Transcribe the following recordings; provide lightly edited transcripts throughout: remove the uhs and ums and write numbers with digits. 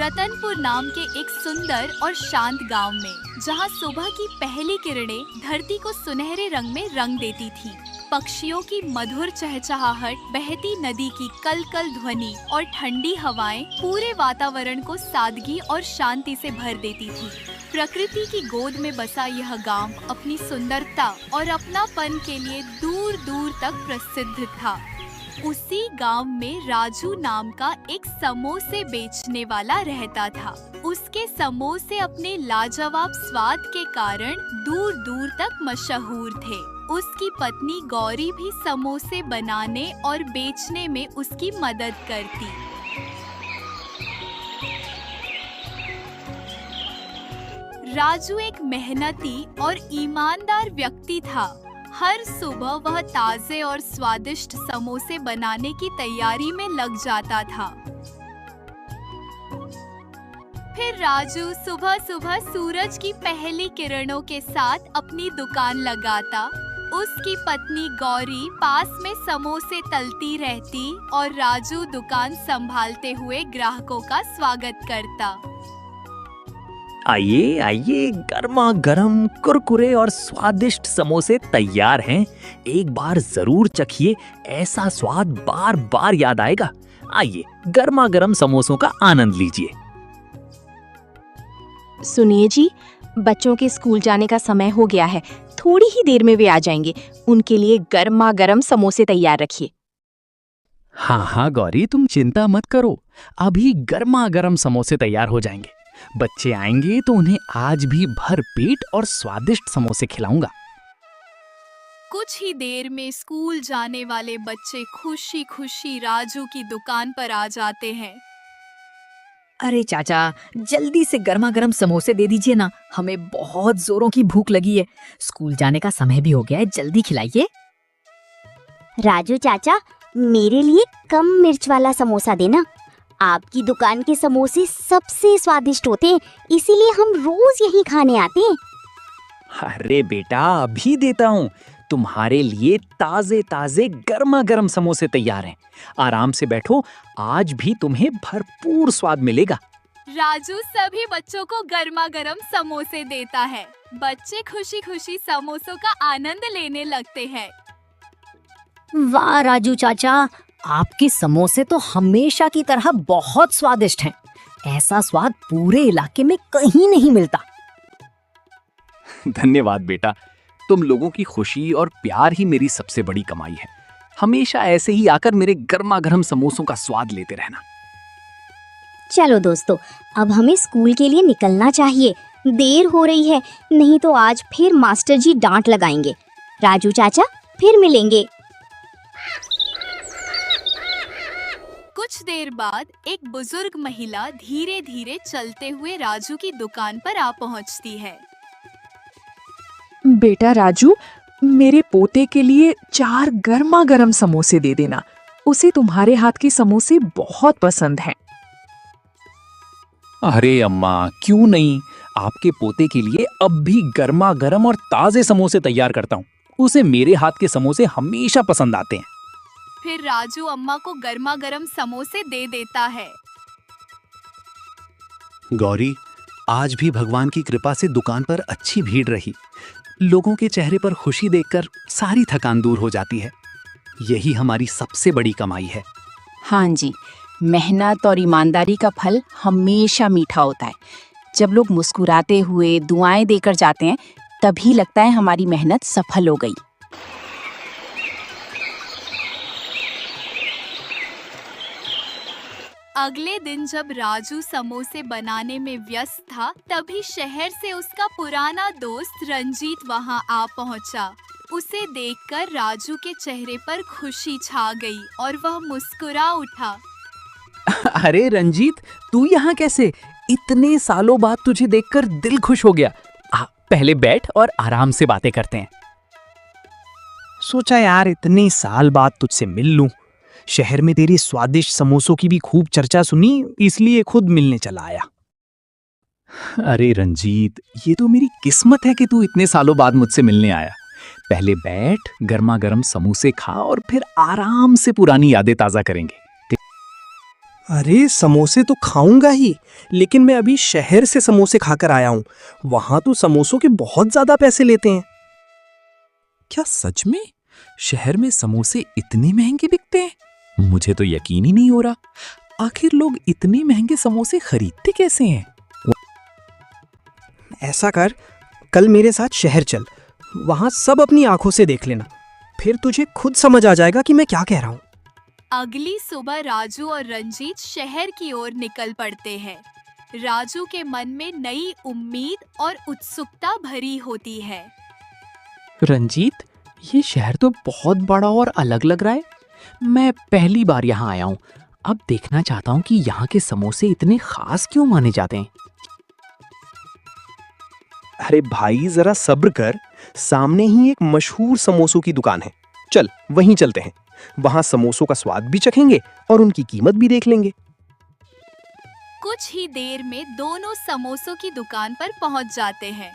रतनपुर नाम के एक सुंदर और शांत गांव में, जहां सुबह की पहली किरणें धरती को सुनहरे रंग में रंग देती थी। पक्षियों की मधुर चहचहाहट, बहती नदी की कलकल ध्वनि और ठंडी हवाएं पूरे वातावरण को सादगी और शांति से भर देती थी। प्रकृति की गोद में बसा यह गांव अपनी सुंदरता और अपनापन के लिए दूर दूर तक प्रसिद्ध था। उसी गांव में राजू नाम का एक समोसे बेचने वाला रहता था। उसके समोसे अपने लाजवाब स्वाद के कारण दूर दूर तक मशहूर थे। उसकी पत्नी गौरी भी समोसे बनाने और बेचने में उसकी मदद करती। राजू एक मेहनती और ईमानदार व्यक्ति था। हर सुबह वह ताजे और स्वादिष्ट समोसे बनाने की तैयारी में लग जाता था। फिर राजू सुबह सुबह सूरज की पहली किरणों के साथ अपनी दुकान लगाता। उसकी पत्नी गौरी पास में समोसे तलती रहती और राजू दुकान संभालते हुए ग्राहकों का स्वागत करता। आइए आइए, गर्मा गर्म कुरकुरे और स्वादिष्ट समोसे तैयार हैं। एक बार जरूर चखिए, ऐसा स्वाद बार बार याद आएगा। आइए, गर्मा गर्म समोसों का आनंद लीजिए। सुनिए जी, बच्चों के स्कूल जाने का समय हो गया है। थोड़ी ही देर में वे आ जाएंगे। उनके लिए गर्मा गर्म समोसे तैयार रखिए। हाँ हाँ गौरी, तुम चिंता मत करो, अभी गर्मा गर्म समोसे तैयार हो जाएंगे। बच्चे आएंगे तो उन्हें आज भी भर पेट और स्वादिष्ट समोसे खिलाऊंगा। कुछ ही देर में स्कूल जाने वाले बच्चे खुशी खुशी राजू की दुकान पर आ जाते हैं। अरे चाचा, जल्दी से गर्मा गर्म समोसे दे दीजिए ना, हमें बहुत जोरों की भूख लगी है। स्कूल जाने का समय भी हो गया है, जल्दी खिलाइए। राजू चाचा, मेरे लिए कम मिर्च वाला समोसा देना। आपकी दुकान के समोसे सबसे स्वादिष्ट होते हैं, इसीलिए हम रोज यहीं खाने आते हैं। अरे बेटा, अभी देता हूँ। तुम्हारे लिए ताजे ताजे गर्मा गर्म समोसे तैयार हैं। आराम से बैठो, आज भी तुम्हें भरपूर स्वाद मिलेगा। राजू सभी बच्चों को गर्मा गर्म समोसे देता है। बच्चे खुशी खुशी समोसों का आनंद लेने लगते हैं। वाह राजू चाचा, आपके समोसे तो हमेशा की तरह बहुत स्वादिष्ट हैं। ऐसा स्वाद पूरे इलाके में कहीं नहीं मिलता। धन्यवाद बेटा, तुम लोगों की खुशी और प्यार ही मेरी सबसे बड़ी कमाई है। हमेशा ऐसे ही आकर मेरे गर्मा गर्म समोसों का स्वाद लेते रहना। चलो दोस्तों, अब हमें स्कूल के लिए निकलना चाहिए। देर हो रही है, नहीं तो आज फिर मास्टर जी डांट लगाएंगे। राजू चाचा, फिर मिलेंगे। कुछ देर बाद एक बुजुर्ग महिला धीरे धीरे चलते हुए राजू की दुकान पर आ पहुंचती है। बेटा राजू, मेरे पोते के लिए 4 गर्मा गर्म समोसे दे देना। उसे तुम्हारे हाथ के समोसे बहुत पसंद हैं। अरे अम्मा, क्यों नहीं, आपके पोते के लिए अब भी गर्मा गर्म और ताजे समोसे तैयार करता हूँ। उसे मेरे हाथ के समोसे हमेशा पसंद आते हैं। फिर राजू अम्मा को गर्मा गर्म समोसे दे देता है। गौरी, आज भी भगवान की कृपा से दुकान पर अच्छी भीड़ रही। लोगों के चेहरे पर खुशी देखकर सारी थकान दूर हो जाती है। यही हमारी सबसे बड़ी कमाई है। हाँ जी, मेहनत और ईमानदारी का फल हमेशा मीठा होता है। जब लोग मुस्कुराते हुए दुआएं देकर जाते हैं, तभी लगता है हमारी मेहनत सफल हो गई। अगले दिन जब राजू समोसे बनाने में व्यस्त था, तभी शहर से उसका पुराना दोस्त रंजीत वहां आ पहुंचा। उसे देखकर राजू के चेहरे पर खुशी छा गई और वह मुस्कुरा उठा। अरे रंजीत, तू यहाँ कैसे? इतने सालों बाद तुझे देखकर दिल खुश हो गया। पहले बैठ और आराम से बातें करते हैं। सोचा यार, इतने साल बाद तुझसे मिल लूं। शहर में तेरी स्वादिष्ट समोसों की भी खूब चर्चा सुनी, इसलिए खुद मिलने चला आया। अरे रंजीत, ये तो मेरी किस्मत है कि तू इतने सालों बाद मुझसे मिलने आया। पहले बैठ, गर्मा गर्म समोसे खा और फिर आराम से पुरानी यादें ताजा करेंगे। अरे समोसे तो खाऊंगा ही, लेकिन मैं अभी शहर से समोसे खाकर आया हूँ। वहां तो समोसों के बहुत ज्यादा पैसे लेते हैं। क्या सच में शहर में समोसे इतने महंगे बिकते हैं? मुझे तो यकीन ही नहीं हो रहा। आखिर लोग इतने महंगे समोसे खरीदते कैसे हैं? ऐसा कर, कल मेरे साथ शहर चल, वहां सब अपनी आंखों से देख लेना, फिर तुझे खुद समझ आ जाएगा कि मैं क्या कह रहा हूँ। अगली सुबह राजू और रंजीत शहर की ओर निकल पड़ते हैं। राजू के मन में नई उम्मीद और उत्सुकता भरी होती है। रंजीत, ये शहर तो बहुत बड़ा और अलग लग रहा है। मैं पहली बार यहाँ आया हूँ। अब देखना चाहता हूँ कि यहाँ के समोसे इतने खास क्यों माने जाते हैं। अरे भाई जरा सब्र कर, सामने ही एक मशहूर समोसों की दुकान है, चल वहीं चलते हैं। वहां समोसों का स्वाद भी चखेंगे और उनकी कीमत भी देख लेंगे। कुछ ही देर में दोनों समोसों की दुकान पर पहुंच जाते हैं।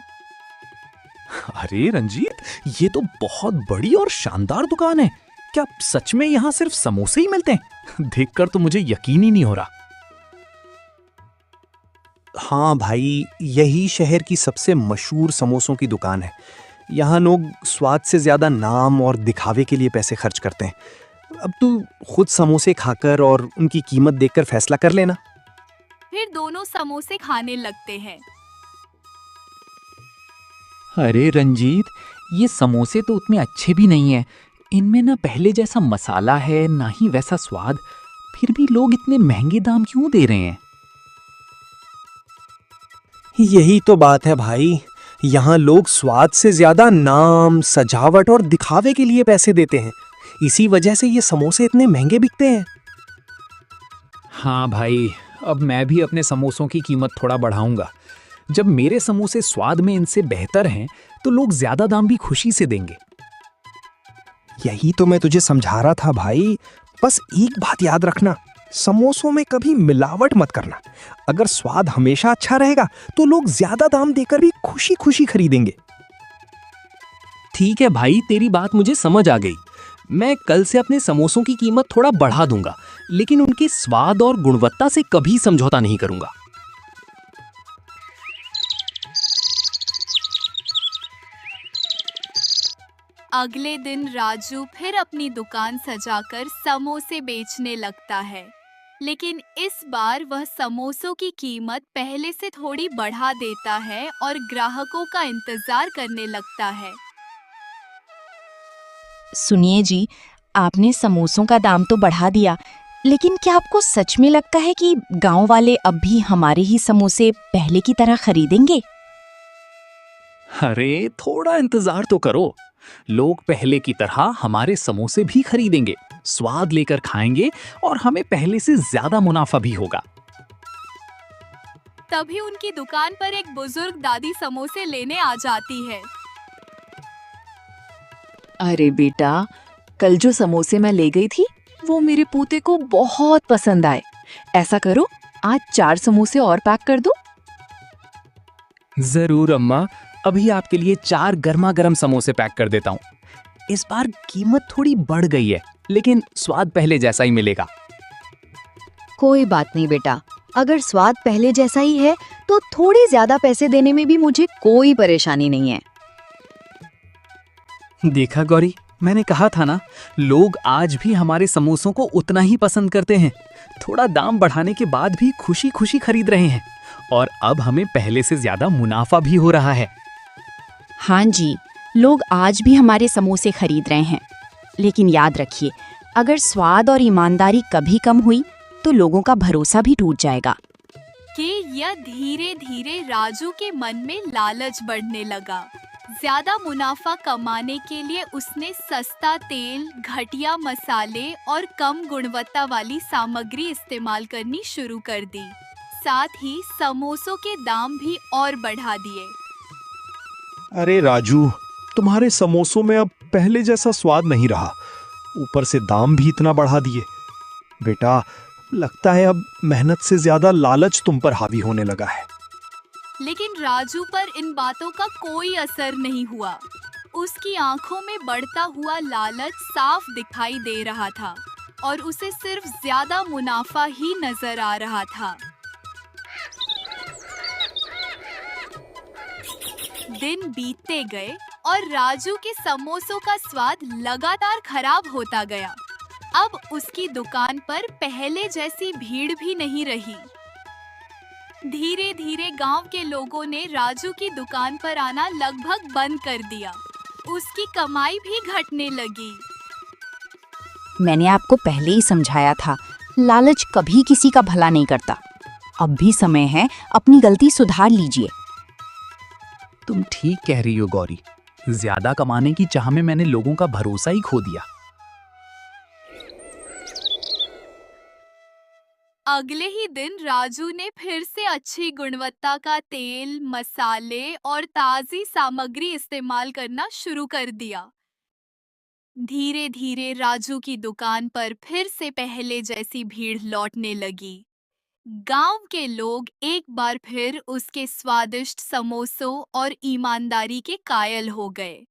अरे रंजीत, ये तो बहुत बड़ी और शानदार दुकान है। क्या सच में यहाँ सिर्फ समोसे ही मिलते हैं? देखकर तो मुझे यकीन ही नहीं हो रहा। हाँ भाई, यही शहर की सबसे मशहूर समोसों की दुकान है। यहाँ लोग स्वाद से ज्यादा नाम और दिखावे के लिए पैसे खर्च करते हैं। अब तू खुद समोसे खाकर और उनकी कीमत देखकर फैसला कर लेना। फिर दोनों समोसे खाने लगते हैं। अरे रंजीत, ये समोसे तो उतने अच्छे भी नहीं हैं। इनमें ना पहले जैसा मसाला है, ना ही वैसा स्वाद। फिर भी लोग इतने महंगे दाम क्यों दे रहे हैं? यही तो बात है भाई, यहाँ लोग स्वाद से ज्यादा नाम, सजावट और दिखावे के लिए पैसे देते हैं। इसी वजह से ये समोसे इतने महंगे बिकते हैं। हाँ भाई, अब मैं भी अपने समोसों की कीमत थोड़ा बढ़ाऊंगा। जब मेरे समोसे स्वाद में इनसे बेहतर हैं, तो लोग ज्यादा दाम भी खुशी से देंगे। यही तो मैं तुझे समझा रहा था भाई, बस एक बात याद रखना, समोसों में कभी मिलावट मत करना। अगर स्वाद हमेशा अच्छा रहेगा तो लोग ज्यादा दाम देकर भी खुशी खुशी खरीदेंगे। ठीक है भाई, तेरी बात मुझे समझ आ गई। मैं कल से अपने समोसों की कीमत थोड़ा बढ़ा दूंगा, लेकिन उनके स्वाद और गुणवत्ता से कभी समझौता नहीं करूंगा। अगले दिन राजू फिर अपनी दुकान सजाकर समोसे बेचने लगता है, लेकिन इस बार वह समोसों की कीमत पहले से थोड़ी बढ़ा देता है और ग्राहकों का इंतजार करने लगता है। सुनिए जी, आपने समोसों का दाम तो बढ़ा दिया, लेकिन क्या आपको सच में लगता है कि गांव वाले अब भी हमारे ही समोसे पहले की तरह खरीदेंगे? अरे थोड़ा इंतजार तो करो। लोग पहले की तरह हमारे समोसे भी खरीदेंगे, स्वाद लेकर खाएंगे और हमें पहले से ज्यादा मुनाफा भी होगा। तभी उनकी दुकान पर एक बुजुर्ग दादी समोसे लेने आ जाती है। अरे बेटा, कल जो समोसे मैं ले गई थी वो मेरे पोते को बहुत पसंद आए। ऐसा करो, आज 4 समोसे और पैक कर दो। जरूर अम्मा, अभी आपके लिए 4 गर्मा गर्म समोसे पैक कर देता हूँ। इस बार कीमत थोड़ी बढ़ गई है, लेकिन स्वाद पहले जैसा ही मिलेगा। कोई बात नहीं बेटा, अगर स्वाद पहले जैसा ही है तो थोड़े ज्यादा पैसे देने में भी मुझे कोई परेशानी नहीं है। देखा गौरी, मैंने कहा था ना, लोग आज भी हमारे समोसों को उतना ही पसंद करते हैं। थोड़ा दाम बढ़ाने के बाद भी खुशी खुशी खरीद रहे हैं, और अब हमें पहले से ज्यादा मुनाफा भी हो रहा है। हाँ जी, लोग आज भी हमारे समोसे खरीद रहे हैं, लेकिन याद रखिए, अगर स्वाद और ईमानदारी कभी कम हुई तो लोगों का भरोसा भी टूट जाएगा। कि यह धीरे धीरे राजू के मन में लालच बढ़ने लगा। ज्यादा मुनाफा कमाने के लिए उसने सस्ता तेल, घटिया मसाले और कम गुणवत्ता वाली सामग्री इस्तेमाल करनी शुरू कर दी। साथ ही समोसों के दाम भी और बढ़ा दिए। अरे राजू, तुम्हारे समोसों में अब पहले जैसा स्वाद नहीं रहा, ऊपर से दाम भी इतना बढ़ा दिए। बेटा, लगता है अब मेहनत से ज्यादा लालच तुम पर हावी होने लगा है। लेकिन राजू पर इन बातों का कोई असर नहीं हुआ। उसकी आंखों में बढ़ता हुआ लालच साफ दिखाई दे रहा था। और उसे सिर्फ ज्यादा मुनाफा ही नजर आ रहा था। दिन बीतते गए और राजू के समोसों का स्वाद लगातार खराब होता गया। अब उसकी दुकान पर पहले जैसी भीड़ भी नहीं रही। धीरे धीरे गांव के लोगों ने राजू की दुकान पर आना लगभग बंद कर दिया। उसकी कमाई भी घटने लगी। मैंने आपको पहले ही समझाया था, लालच कभी किसी का भला नहीं करता। अब भी समय है, अपनी गलती सुधार लीजिए। तुम ठीक कह रही हो गौरी, ज्यादा कमाने की चाह में मैंने लोगों का भरोसा ही खो दिया। अगले ही दिन राजू ने फिर से अच्छी गुणवत्ता का तेल, मसाले और ताजी सामग्री इस्तेमाल करना शुरू कर दिया। धीरे धीरे राजू की दुकान पर फिर से पहले जैसी भीड़ लौटने लगी। गांव के लोग एक बार फिर उसके स्वादिष्ट समोसों और ईमानदारी के कायल हो गए।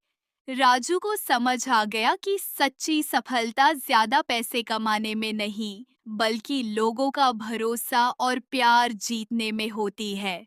राजू को समझ आ गया कि सच्ची सफलता ज्यादा पैसे कमाने में नहीं, बल्कि लोगों का भरोसा और प्यार जीतने में होती है।